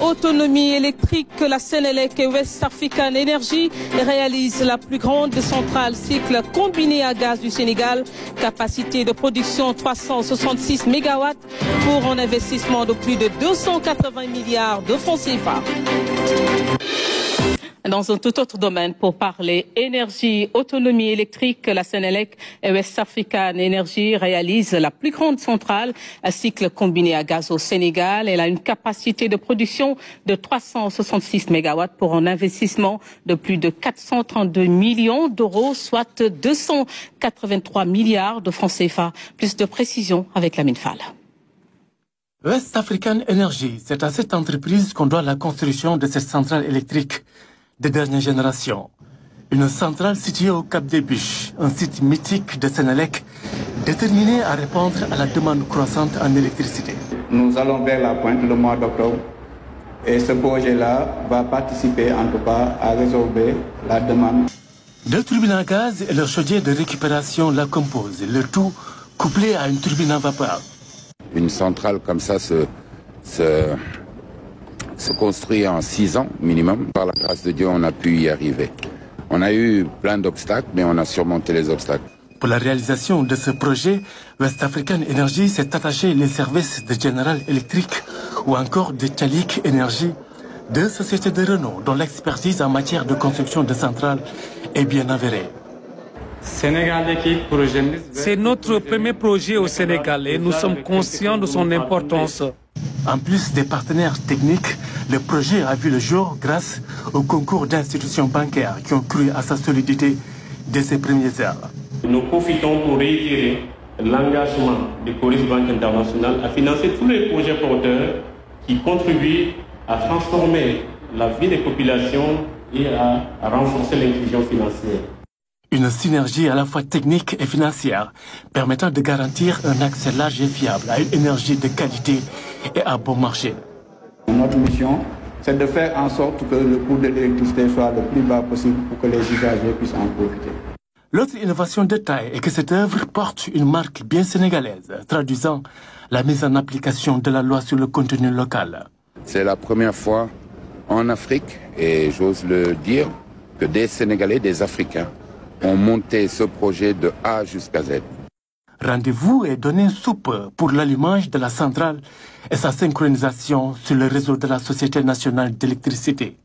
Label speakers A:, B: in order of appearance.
A: Autonomie électrique, la Sénélec et West African Energy réalisent la plus grande centrale cycle combinée à gaz du Sénégal. Capacité de production 366 MW pour un investissement de plus de 280 milliards de francs CFA. Dans un tout autre domaine, pour parler énergie, autonomie électrique, la Sénélec et West African Energy réalisent la plus grande centrale à cycle combiné à gaz au Sénégal. Elle a une capacité de production de 366 MW pour un investissement de plus de 432 millions d'euros, soit 283 milliards de francs CFA. Plus de précision avec Lamine Fall.
B: West African Energy, c'est à cette entreprise qu'on doit la construction de cette centrale électrique de dernière génération. Une centrale située au Cap des Biches, un site mythique de Sénélec, déterminé à répondre à la demande croissante en électricité.
C: Nous allons vers la pointe le mois d'octobre et ce projet-là va participer en tout cas à résorber la demande.
B: 2 turbines à gaz et leur chaudière de récupération la composent, le tout couplé à une turbine à vapeur.
D: Une centrale comme ça se construit en 6 ans minimum. Par la grâce de Dieu, on a pu y arriver. On a eu plein d'obstacles, mais on a surmonté les obstacles.
B: Pour la réalisation de ce projet, West African Energy s'est attaché les services de General Electric ou encore de Chalik Energy, 2 sociétés de renom dont l'expertise en matière de construction de centrales est bien avérée.
E: C'est notre premier projet au Sénégal et nous sommes conscients de son importance.
B: En plus des partenaires techniques, le projet a vu le jour grâce au concours d'institutions bancaires qui ont cru à sa solidité dès ses premières heures.
F: Nous profitons pour réitérer l'engagement de Coris Banque Internationale à financer tous les projets porteurs qui contribuent à transformer la vie des populations et à renforcer l'inclusion financière.
B: Une synergie à la fois technique et financière permettant de garantir un accès large et fiable à une énergie de qualité et à bon marché.
C: Notre mission, c'est de faire en sorte que le coût de l'électricité soit le plus bas possible pour que les usagers puissent en profiter.
B: L'autre innovation de taille est que cette œuvre porte une marque bien sénégalaise, traduisant la mise en application de la loi sur le contenu local.
D: C'est la première fois en Afrique, et j'ose le dire, que des Sénégalais, des Africains, ont monté ce projet de A jusqu'à Z.
B: Rendez-vous est donné soupe pour l'allumage de la centrale et sa synchronisation sur le réseau de la Société nationale d'électricité.